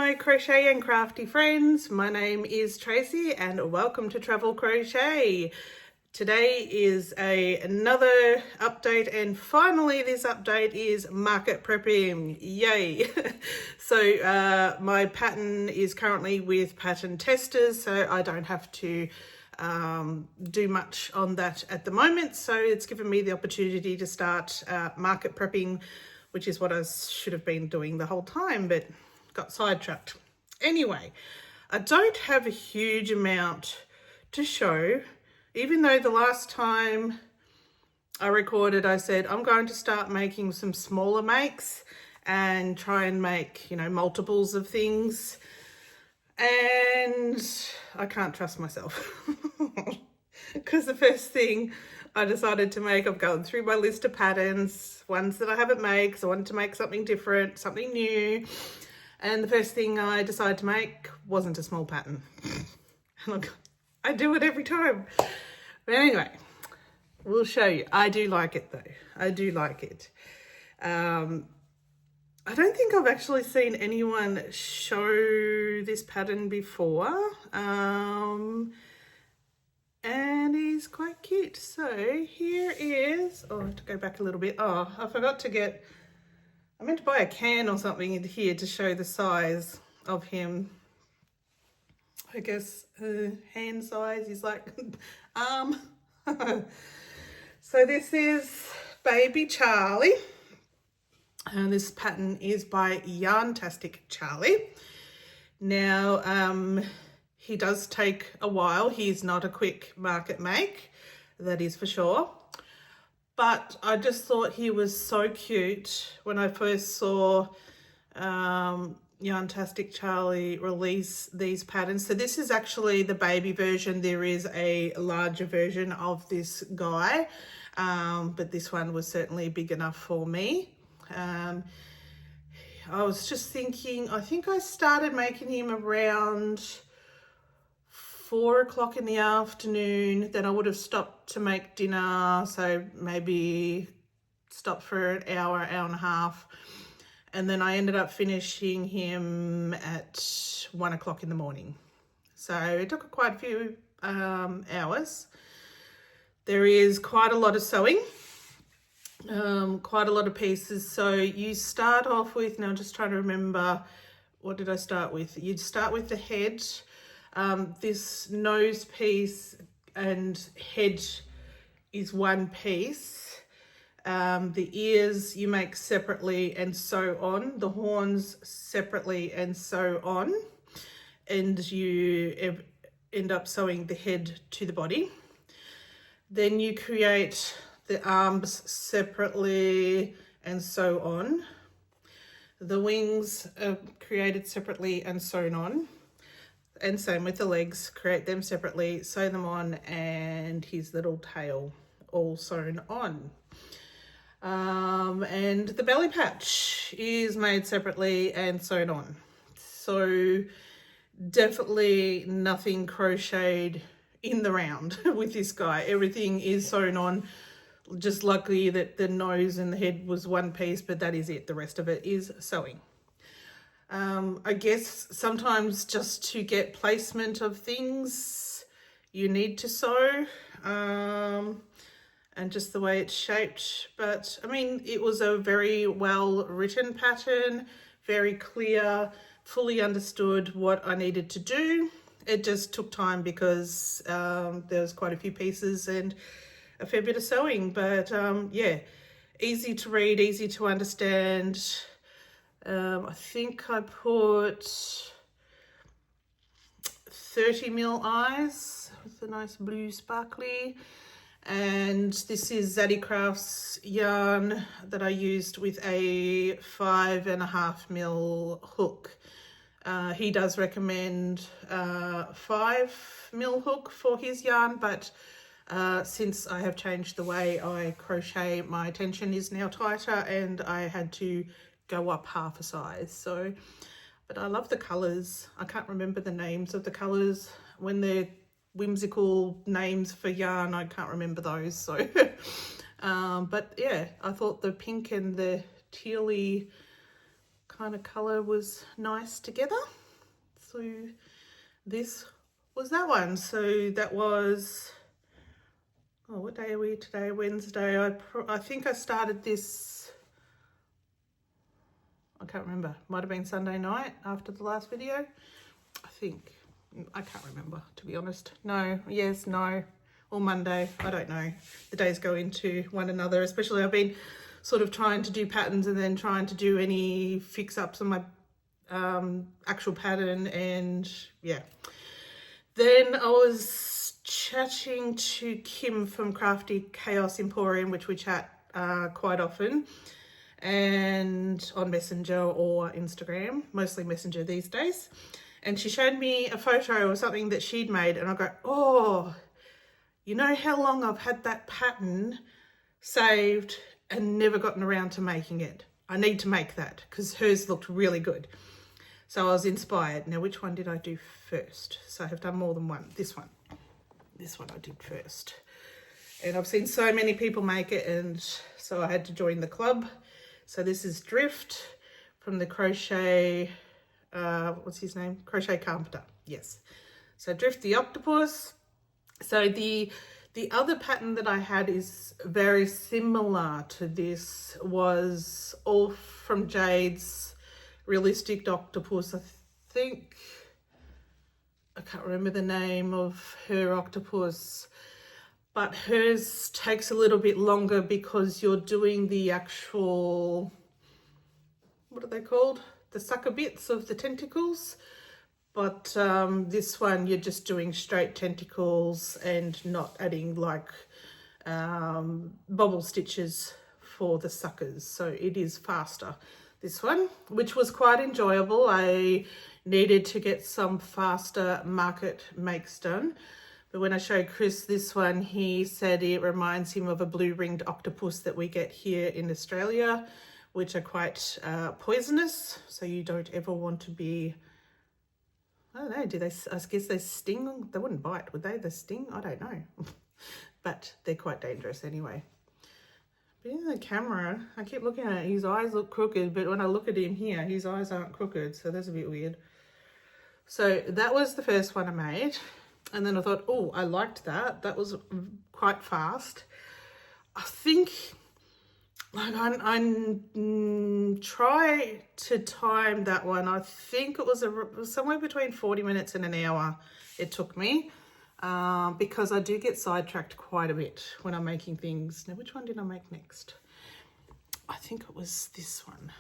my crochet and crafty friends, my name is Tracy and welcome to Travel Crochet. Today is another update, and finally this update is market prepping. Yay! So my pattern is currently with pattern testers, so I don't have to do much on that at the moment. So it's given me the opportunity to start market prepping, which is what I should have been doing the whole time, but got sidetracked. Anyway, I don't have a huge amount to show, even though the last time I recorded, I said I'm going to start making some smaller makes and try and make, multiples of things. And I can't trust myself because the first thing I decided to make, I've gone through my list of patterns, ones that I haven't made because I wanted to make something different, something new. And the first thing I decided to make wasn't a small pattern. And I do it every time. But anyway, we'll show you. I do like it though. I do like it. I don't think I've actually seen anyone show this pattern before. And he's quite cute. So here is, I have to go back a little bit. Oh, I forgot to get, I meant to buy a can or something in here to show the size of him. I guess hand size is like arm. So this is baby Charlie. And this pattern is by Yarntastic Charlie. Now, he does take a while. He's not a quick market make, that is for sure. But I just thought he was so cute when I first saw Yarntastic Charlie release these patterns. So this is actually the baby version. There is a larger version of this guy, but this one was certainly big enough for me. I was just thinking, I think I started making him around 4 o'clock in the afternoon. Then I would have stopped to make dinner, so maybe stopped for an hour and a half, and then I ended up finishing him at 1 o'clock in the morning. So it took quite a few hours. There is quite a lot of sewing, quite a lot of pieces. So you start off with, now I'm just trying to remember, what did I start with? You'd start with the head. This nose piece and head is one piece. The ears you make separately and sew on. The horns separately and sew on. And you end up sewing the head to the body. Then you create the arms separately and sew on. The wings are created separately and sewn on. And same with the legs, create them separately, sew them on, and his little tail all sewn on. And the belly patch is made separately and sewn on. So definitely nothing crocheted in the round with this guy. Everything is sewn on. Just lucky that the nose and the head was one piece, but that is it. The rest of it is sewing. I guess sometimes just to get placement of things, you need to sew, and just the way it's shaped. But I mean, it was a very well written pattern, very clear, fully understood what I needed to do. It just took time because there was quite a few pieces and a fair bit of sewing, but yeah, easy to read, easy to understand. I think I put 30mm eyes with a nice blue sparkly, and this is Zaddy Crafts yarn that I used with a 5.5mm hook. He does recommend 5mm hook for his yarn, but since I have changed the way I crochet, my tension is now tighter and I had to go up half a size. So, but I love the colors. I can't remember the names of the colors. When they're whimsical names for yarn, I can't remember those. So, but yeah, I thought the pink and the tealy kind of color was nice together. So this was that one. So that was, oh, what day are we today? Wednesday. I think I started this, I can't remember, might have been Sunday night after the last video, I think. I can't remember, to be honest. No, yes, no, or Monday, I don't know. The days go into one another, especially I've been sort of trying to do patterns and then trying to do any fix-ups on my actual pattern, and yeah. Then I was chatting to Kim from Crafty Chaos Emporium, which we chat quite often, and on Messenger or Instagram, mostly Messenger these days. And she showed me a photo of something that she'd made, and I go, oh, you know how long I've had that pattern saved and never gotten around to making it? I need to make that because hers looked really good. So I was inspired. Now, which one did I do first? So I have done more than one. This one I did first. And I've seen so many people make it, and so I had to join the club. So this is Drift from the Crochet, what's his name? Crochet Carpenter, yes. So Drift the octopus. So the other pattern that I had is very similar to this, was all from Jade's Realistic Octopus. I think, I can't remember the name of her octopus, but hers takes a little bit longer because you're doing the actual, what are they called? The sucker bits of the tentacles. But this one, you're just doing straight tentacles and not adding like bobble stitches for the suckers. So it is faster, this one, which was quite enjoyable. I needed to get some faster market makes done. But when I showed Cris this one, he said it reminds him of a blue-ringed octopus that we get here in Australia, which are quite poisonous. So you don't ever want to be, I don't know, do they, I guess they sting? They wouldn't bite, would they? They sting? I don't know. But they're quite dangerous anyway. But in the camera, I keep looking at it, his eyes look crooked, but when I look at him here, his eyes aren't crooked, so that's a bit weird. So that was the first one I made. And then I thought, oh, I liked that. That was quite fast. I think, like, I try to time that one. I think it was somewhere between 40 minutes and an hour it took me, because I do get sidetracked quite a bit when I'm making things. Now, which one did I make next? I think it was this one.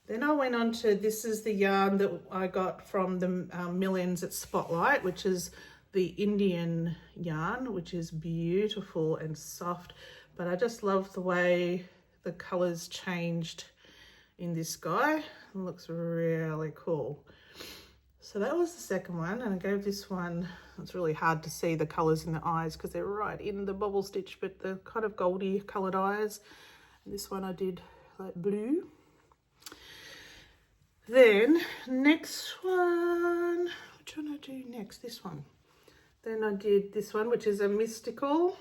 Then I went on to, this is the yarn that I got from the Millions at Spotlight, which is the Indian yarn, which is beautiful and soft. But I just love the way the colours changed in this guy. It looks really cool. So that was the second one, and I gave this one, it's really hard to see the colours in the eyes because they're right in the bobble stitch, but the kind of goldy coloured eyes. And this one I did like blue. Then next one, which one I do next? This one. Then I did this one, which is a mystical.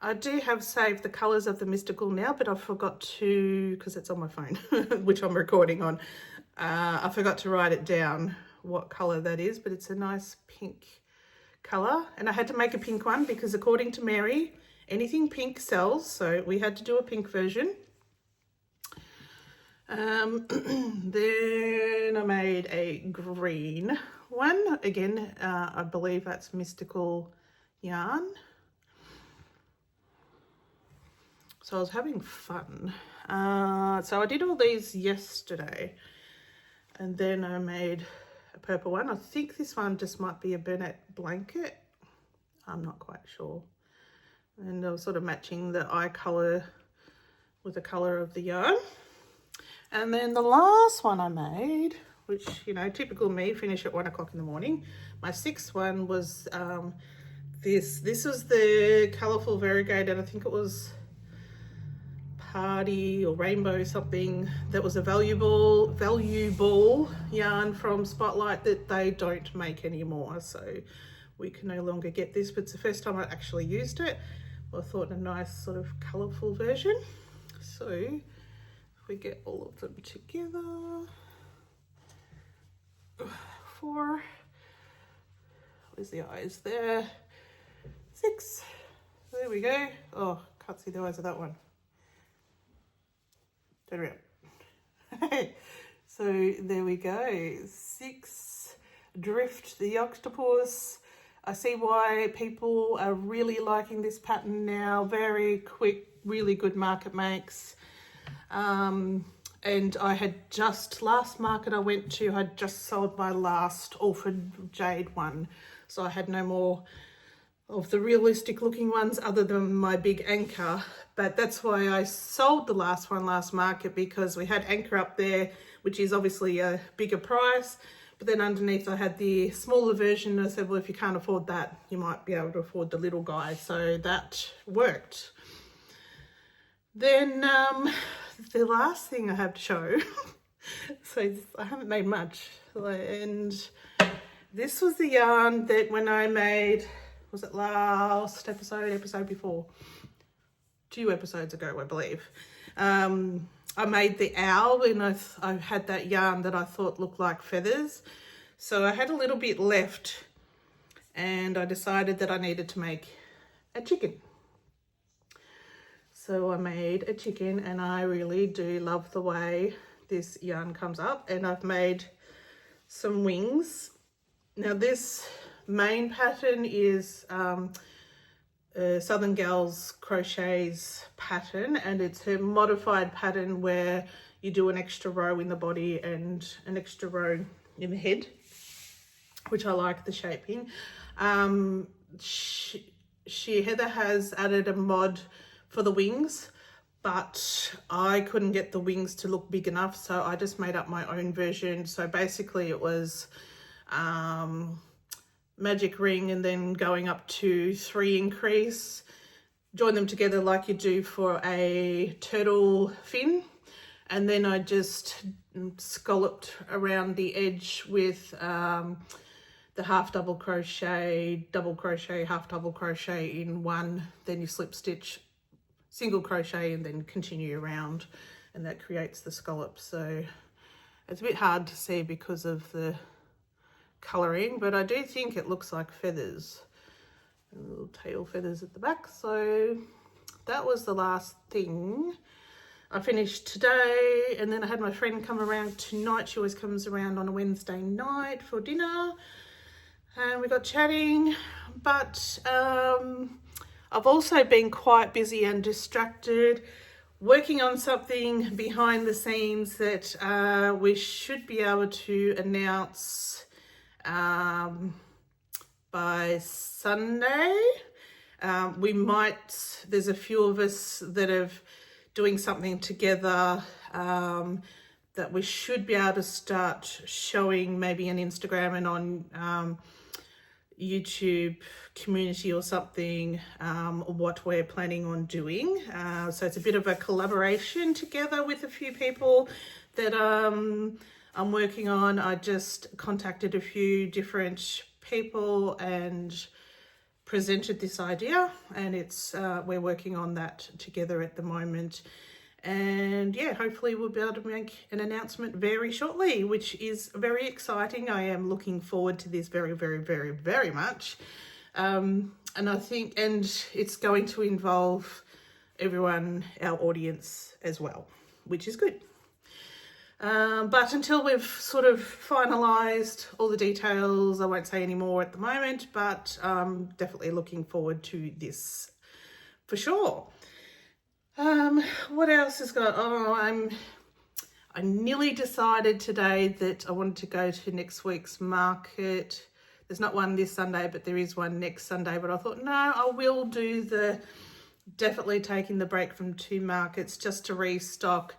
I do have saved the colours of the mystical now, but I forgot to, because it's on my phone, which I'm recording on. I forgot to write it down what colour that is, but it's a nice pink colour. And I had to make a pink one because according to Mary, anything pink sells. So we had to do a pink version. Then I made a green one. Again, I believe that's mystical yarn. So I was having fun. So I did all these yesterday, and then I made a purple one. I think this one just might be a Burnett blanket. I'm not quite sure. And I was sort of matching the eye colour with the colour of the yarn. And then the last one I made, which, you know, typical me, finish at 1 o'clock in the morning. My sixth one was this. This was the colourful variegated, I think it was Party or Rainbow something, that was a valuable yarn from Spotlight that they don't make anymore. So we can no longer get this, but it's the first time I actually used it. Well, I thought a nice sort of colourful version. So we get all of them together. 4. Where's the eyes? There. 6. There we go. Oh, can't see the eyes of that one. Turn around. So there we go. 6. Drift the octopus. I see why people are really liking this pattern now. Very quick, really good market makes. And I had just, last market I went to, I'd just sold my last orphan jade one. So I had no more of the realistic looking ones other than my big anchor. But that's why I sold the last one last market, because we had anchor up there, which is obviously a bigger price. But then underneath I had the smaller version. I said, well, if you can't afford that, you might be able to afford the little guy. So that worked. Then the last thing I have to show, so I haven't made much. And this was the yarn that when I made, was it last episode before? 2 episodes ago, I believe. I made the owl, and I had that yarn that I thought looked like feathers. So I had a little bit left, and I decided that I needed to make a chicken. So I made a chicken, and I really do love the way this yarn comes up. And I've made some wings. Now this main pattern is Southern Gals Crochet's pattern, and it's a modified pattern where you do an extra row in the body and an extra row in the head, which I like the shaping. Heather has added a mod for the wings, but I couldn't get the wings to look big enough, so I just made up my own version. So basically it was magic ring and then going up to 3 increase, join them together like you do for a turtle fin, and then I just scalloped around the edge with the half double crochet, half double crochet in one, then you slip stitch, single crochet, and then continue around, and that creates the scallop. So it's a bit hard to see because of the colouring, but I do think it looks like feathers, and little tail feathers at the back. So that was the last thing I finished today, and then I had my friend come around tonight. She always comes around on a Wednesday night for dinner, and we got chatting. But I've also been quite busy and distracted working on something behind the scenes that we should be able to announce by Sunday. There's a few of us that are doing something together that we should be able to start showing, maybe on Instagram and on YouTube community or something, what we're planning on doing. So it's a bit of a collaboration together with a few people that I'm working on. I just contacted a few different people and presented this idea, and it's we're working on that together at the moment. And yeah, hopefully we'll be able to make an announcement very shortly, which is very exciting. I am looking forward to this very, very, very, very much. And I think, and it's going to involve everyone, our audience as well, which is good. But until we've sort of finalised all the details, I won't say any more at the moment, but I'm definitely looking forward to this for sure. What else has got? I nearly decided today that I wanted to go to next week's market. There's not one this Sunday, but there is one next Sunday. But I thought, no, I will do definitely taking the break from 2 markets just to restock.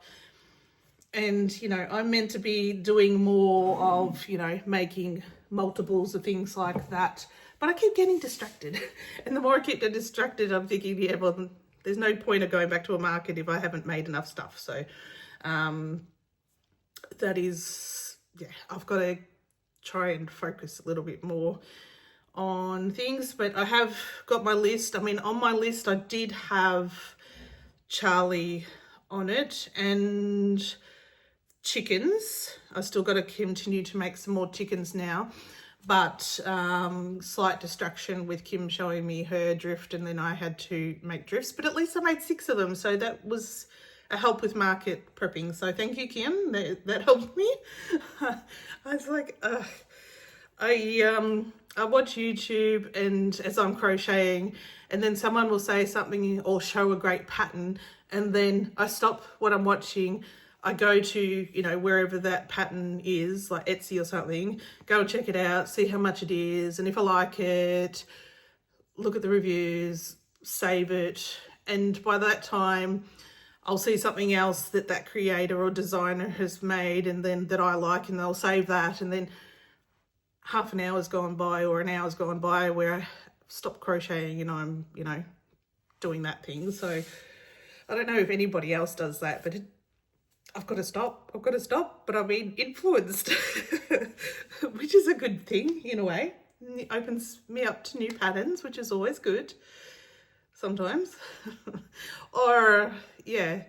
And, you know, I'm meant to be doing more of, you know, making multiples of things like that. But I keep getting distracted. And the more I keep getting distracted, I'm thinking, yeah, well, there's no point of going back to a market if I haven't made enough stuff. So that is, yeah, I've got to try and focus a little bit more on things. But I have got my list. I mean, on my list, I did have Charlie on it. And chickens. I still got to continue to make some more chickens now, but slight distraction with Kim showing me her drift, and then I had to make drifts, but at least I made 6 of them, so that was a help with market prepping. So thank you, Kim, that helped me. I was like, I watch YouTube, and as I'm crocheting, and then someone will say something or show a great pattern, and then I stop what I'm watching. I go to, you know, wherever that pattern is, like Etsy or something, go and check it out, see how much it is, and if I like it, look at the reviews, save it, and by that time I'll see something else that that creator or designer has made, and then that I like, and I'll save that, and then half an hour's gone by or an hour's gone by where I stop crocheting and I'm, you know, doing that thing. So I don't know if anybody else does that, but I've got to stop, but I've been influenced, which is a good thing in a way. It opens me up to new patterns, which is always good sometimes. Or yeah,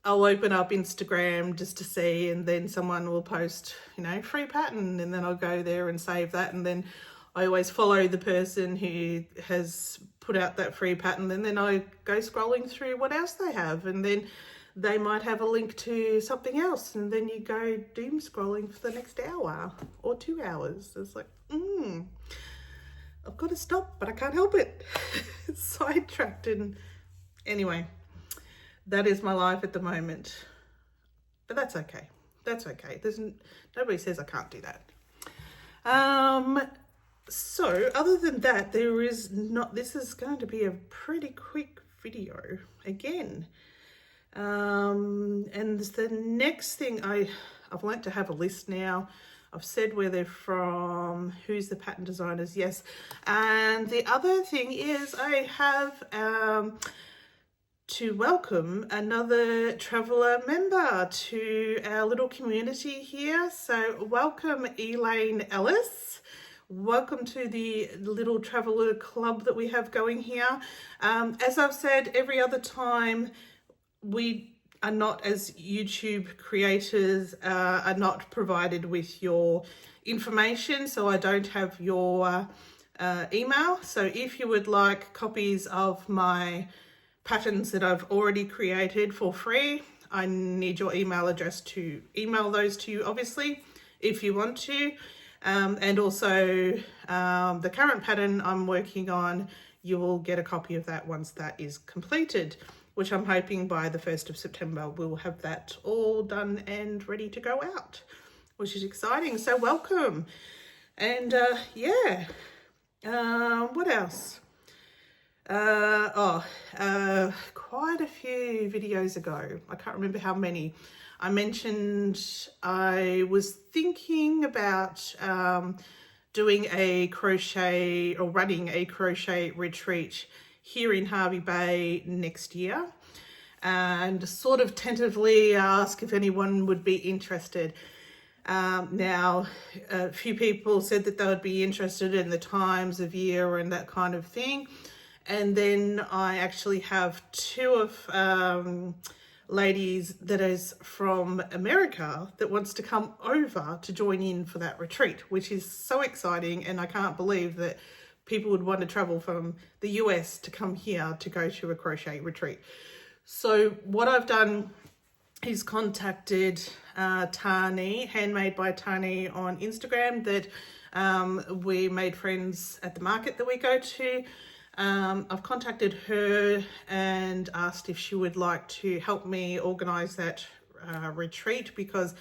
I'll open up Instagram just to see, and then someone will post, you know, free pattern, and then I'll go there and save that, and then I always follow the person who has put out that free pattern, and then I go scrolling through what else they have, and then they might have a link to something else, and then you go doom scrolling for the next hour or 2 hours. It's like, I've got to stop, but I can't help it. It's sidetracked. And anyway, that is my life at the moment, but that's okay. That's okay. Nobody says I can't do that. So other than that, this is going to be a pretty quick video again. And the next thing, I've learnt to have a list now. I've said where they're from, who's the pattern designers, yes. And the other thing is I have to welcome another Traveller member to our little community here. So welcome, Elaine Ellis. Welcome to the little Traveller club that we have going here. As I've said every other time, we are not, as YouTube creators, are not provided with your information, so I don't have your email. So if you would like copies of my patterns that I've already created for free, I need your email address to email those to you, obviously, if you want to. And also the current pattern I'm working on, you will get a copy of that once that is completed, which I'm hoping by the 1st of September we'll have that all done and ready to go out, which is exciting. So welcome. And yeah, what else? Quite a few videos ago, I can't remember how many, I mentioned I was thinking about doing a crochet or running a crochet retreat here in Hervey Bay next year, and sort of tentatively ask if anyone would be interested. Now, a few people said that they would be interested in the times of year and that kind of thing. And then I actually have 2 of ladies that is from America that wants to come over to join in for that retreat, which is so exciting. And I can't believe that people would want to travel from the US to come here to go to a crochet retreat. So what I've done is contacted Tani, Handmade by Tani on Instagram, that we made friends at the market that we go to. I've contacted her and asked if she would like to help me organise that retreat, because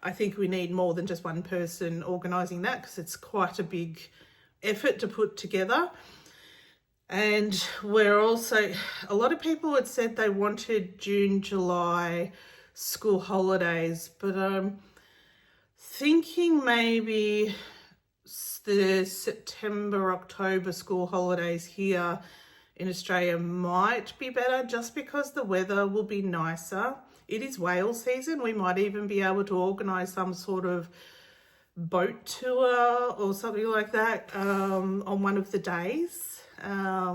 I think we need more than just one person organising that, because it's quite a big effort to put together. And we're also, a lot of people had said they wanted June, July school holidays, but I'm thinking maybe the September, October school holidays here in Australia might be better, just because the weather will be nicer. It is whale season. We might even be able to organise some sort of boat tour or something like that on one of the days. I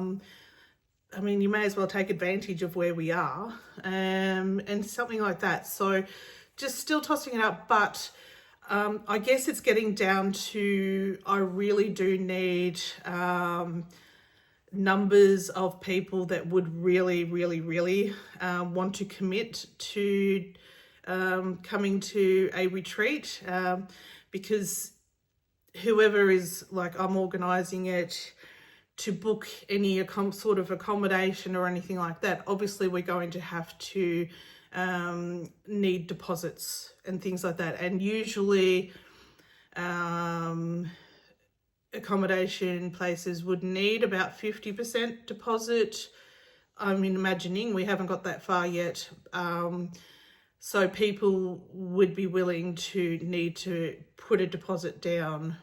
mean, you may as well take advantage of where we are and something like that. So just still tossing it up, but I guess it's getting down to I really do need numbers of people that would really want to commit to coming to a retreat, because whoever is, like, I'm organising it, to book any sort of accommodation or anything like that, obviously we're going to have to need deposits and things like that. And usually accommodation places would need about 50% deposit. I'm imagining, we haven't got that far yet. So people would be willing to need to put a deposit down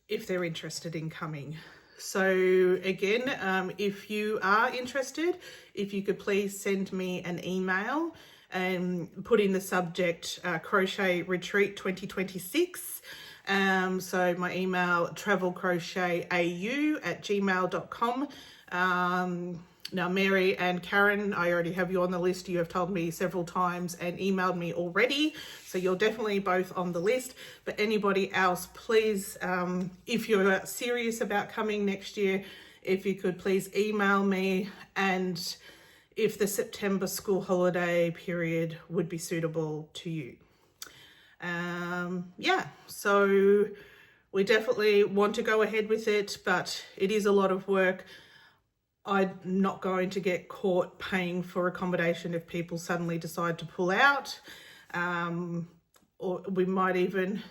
if they're interested in coming. So again, if you are interested, if you could please send me an email and put in the subject Crochet Retreat 2026. So my email, travelcrochetau@gmail.com. Now, Mary and Karen, I already have you on the list. You have told me several times and emailed me already, so you're definitely both on the list. But anybody else, please, if you're serious about coming next year, if you could please email me, and if the September school holiday period would be suitable to you. Yeah, so we definitely want to go ahead with it, but it is a lot of work. I'm not going to get caught paying for accommodation if people suddenly decide to pull out, or we might even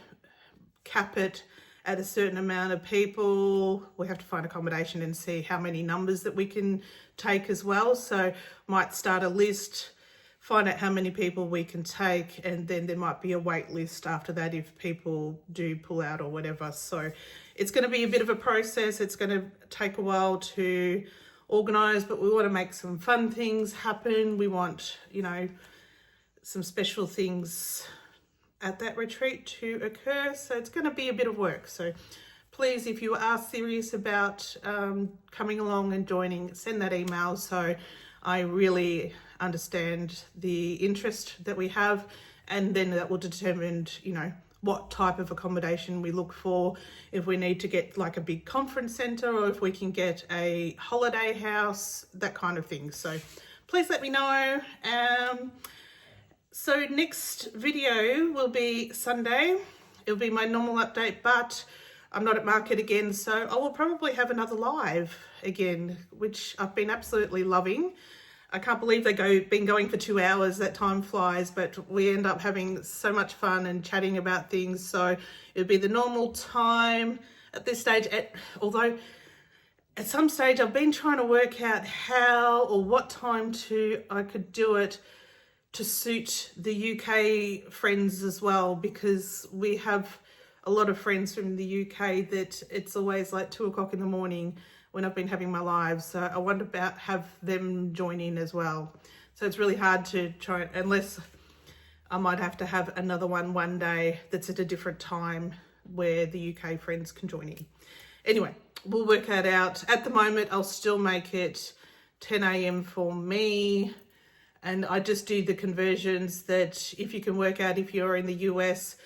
cap it at a certain amount of people. We have to find accommodation and see how many numbers that we can take as well. So might start a list, find out how many people we can take, and then there might be a wait list after that if people do pull out or whatever. So it's going to be a bit of a process. It's going to take a while to organise, but we want to make some fun things happen. We want, you know, some special things at that retreat to occur. So it's going to be a bit of work. So please, if you are serious about coming along and joining, send that email so I really understand the interest that we have, and then that will determine, you know, what type of accommodation we look for, if we need to get like a big conference centre or if we can get a holiday house, that kind of thing. So please let me know. So next video will be Sunday. It'll be my normal update, but I'm not at market again, so I will probably have another live again, which I've been absolutely loving. I can't believe they've been going for 2 hours. That time flies, but we end up having so much fun and chatting about things. So it'll be the normal time at this stage. Although at some stage I've been trying to work out how or what time I could do it to suit the UK friends as well, because we have a lot of friends from the UK that it's always like 2 o'clock in the morning when I've been having my lives. So I wonder about have them join in as well. So it's really hard to try, unless I might have to have another one day that's at a different time where the UK friends can join in. Anyway, we'll work that out. At the moment, I'll still make it 10 a.m. for me. And I just do the conversions that if you can work out, if you're in the US,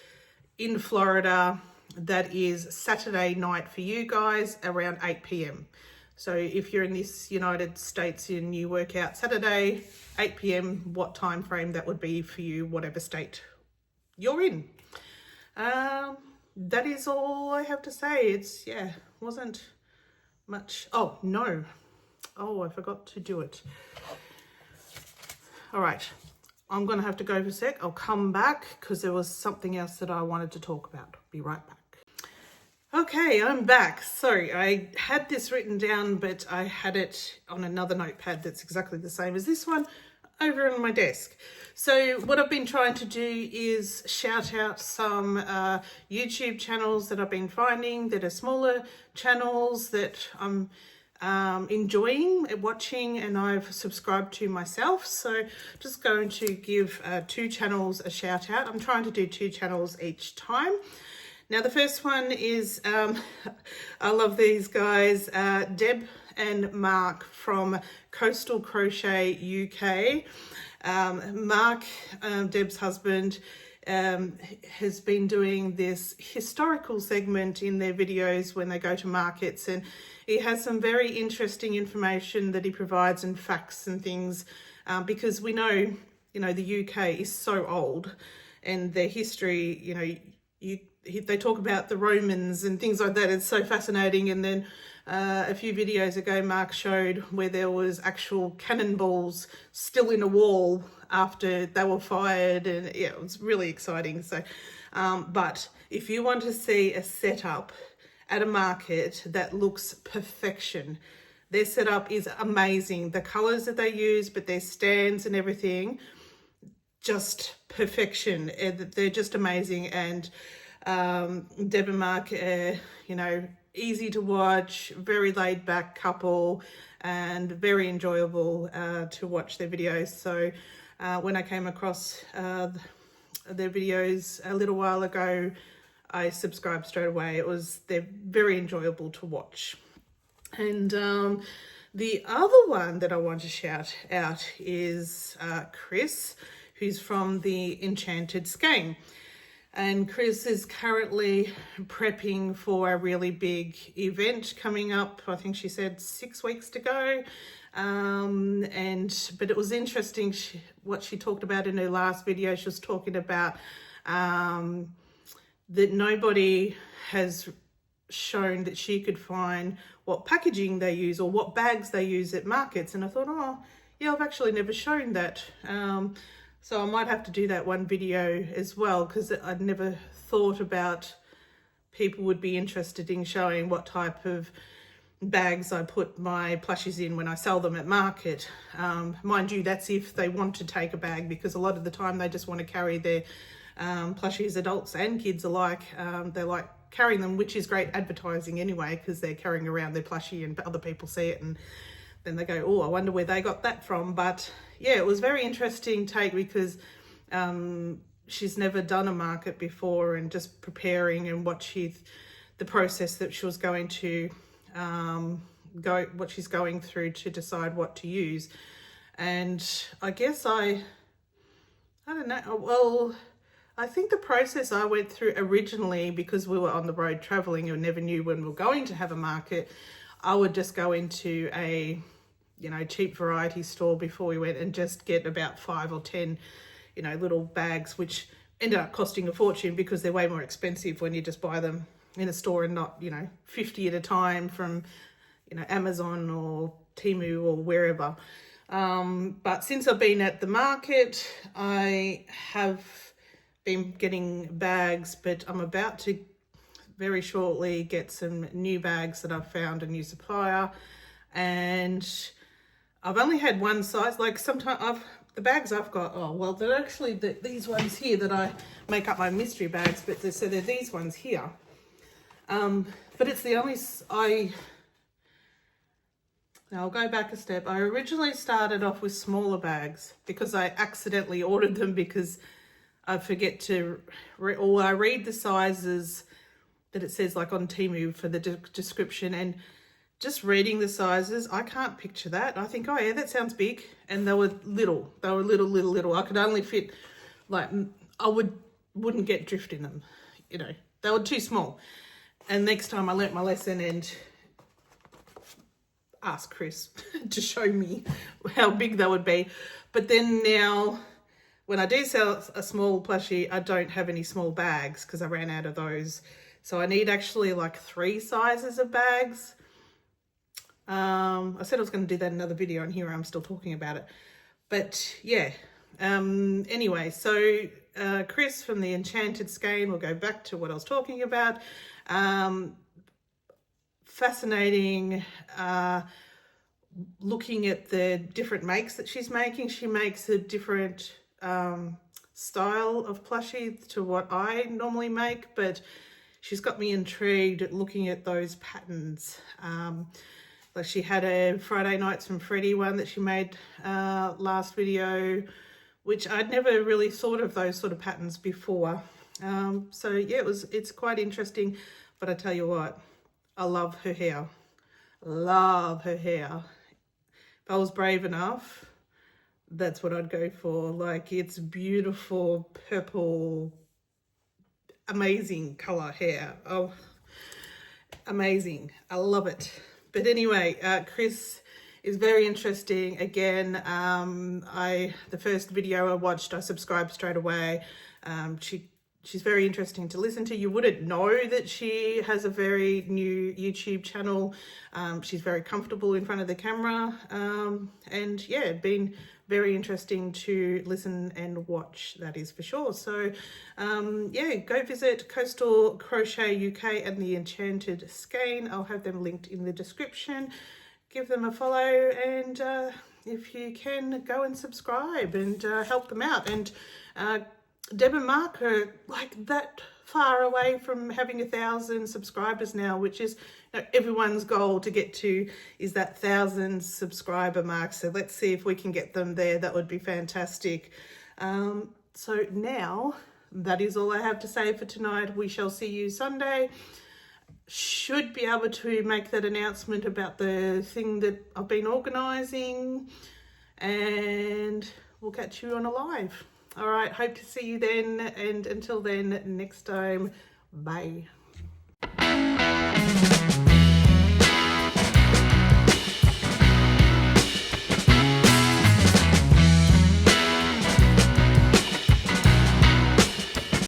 in Florida, that is Saturday night for you guys around 8 p.m. So if you're in this United States and you work out Saturday, 8 p.m, what time frame that would be for you, whatever state you're in. That is all I have to say. It's, yeah, wasn't much. Oh, no. Oh, I forgot to do it. All right. I'm going to have to go for a sec. I'll come back because there was something else that I wanted to talk about. Be right back. Okay, I'm back. Sorry, I had this written down, but I had it on another notepad that's exactly the same as this one over on my desk. So what I've been trying to do is shout out some YouTube channels that I've been finding that are smaller channels that I'm enjoying watching and I've subscribed to myself. So just going to give 2 channels a shout out. I'm trying to do 2 channels each time. Now the first one is, I love these guys, Deb and Mark from Coastal Crochet UK. Mark, Deb's husband, has been doing this historical segment in their videos when they go to markets, and he has some very interesting information that he provides and facts and things, because we know, you know, the UK is so old, and their history, you know, they talk about the Romans and things like that. It's so fascinating. And then a few videos ago, Mark showed where there was actual cannonballs still in a wall after they were fired, and yeah, it was really exciting. So, but if you want to see a setup at a market that looks perfection, their setup is amazing. The colors that they use, but their stands and everything, just perfection. They're just amazing. And Deb and Mark, you know, easy to watch, very laid back couple, and very enjoyable to watch their videos. So when I came across their videos a little while ago, I subscribed straight away. They're very enjoyable to watch. And the other one that I want to shout out is Cris, who's from the Enchanted Skein. And Cris is currently prepping for a really big event coming up. I think she said 6 weeks to go. But it was interesting what she talked about in her last video. She was talking about that nobody has shown that she could find what packaging they use or what bags they use at markets. And I thought, oh, yeah, I've actually never shown that. So I might have to do that one video as well, because I'd never thought about people would be interested in showing what type of bags I put my plushies in when I sell them at market. Mind you, that's if they want to take a bag, because a lot of the time they just want to carry their plushies, adults and kids alike. They like carrying them, which is great advertising anyway, because they're carrying around their plushie and other people see it, and then they go, oh, I wonder where they got that from. But yeah, it was very interesting take, because she's never done a market before, and just preparing and the process that she was going to what she's going through to decide what to use. And I guess I don't know, well, I think the process I went through originally, because we were on the road traveling and never knew when we were going to have a market, I would just go into a, you know, cheap variety store before we went and just get about 5 or 10, you know, little bags, which ended up costing a fortune because they're way more expensive when you just buy them in a store and not, you know, 50 at a time from, you know, Amazon or Temu or wherever. But since I've been at the market, I have been getting bags, but I'm about to very shortly get some new bags that I've found a new supplier. And I've only had one size. Like sometimes the bags I've got, oh, well, they're actually these ones here that I make up my mystery bags, but so they're these ones here. But it's the only, now I'll go back a step. I originally started off with smaller bags because I accidentally ordered them, because I forget to, or I read the sizes that it says like on Temu for the description, and just reading the sizes, I can't picture that. I think, oh yeah, that sounds big. And they were little. They were little. I could only fit, like, I wouldn't get drift in them. You know, they were too small. And next time I learnt my lesson and asked Cris to show me how big they would be. But then now, when I do sell a small plushie, I don't have any small bags because I ran out of those. So I need actually like 3 sizes of bags. I said I was going to do that in another video, and here I'm still talking about it. But yeah, anyway, so Cris from the Enchanted Skein, we'll go back to what I was talking about. Fascinating, looking at the different makes that she's making. She makes a different style of plushie to what I normally make, but she's got me intrigued at looking at those patterns. Like she had a Friday Nights from Freddy one that she made last video, which I'd never really thought of those sort of patterns before. So yeah, it's quite interesting. But I tell you what, I love her hair. Love her hair. If I was brave enough, that's what I'd go for. Like, it's beautiful purple, amazing color hair. Oh, amazing. I love it. But anyway, Cris is very interesting. Again, the first video I watched, I subscribed straight away. She's very interesting to listen to. You wouldn't know that she has a very new YouTube channel. She's very comfortable in front of the camera. And yeah, been very interesting to listen and watch, that is for sure. So yeah, go visit Coastal Crochet UK and the Enchanted Skein. I'll have them linked in the description. Give them a follow, and if you can, go and subscribe and help them out. And Deb and Mark are like that far away from having 1,000 subscribers now, which is, you know, everyone's goal to get to is that 1,000 subscriber mark. So let's see if we can get them there. That would be fantastic. So now that is all I have to say for tonight. We shall see you Sunday. Should be able to make that announcement about the thing that I've been organising, and we'll catch you on a live. All right, hope to see you then, and until then, next time, bye.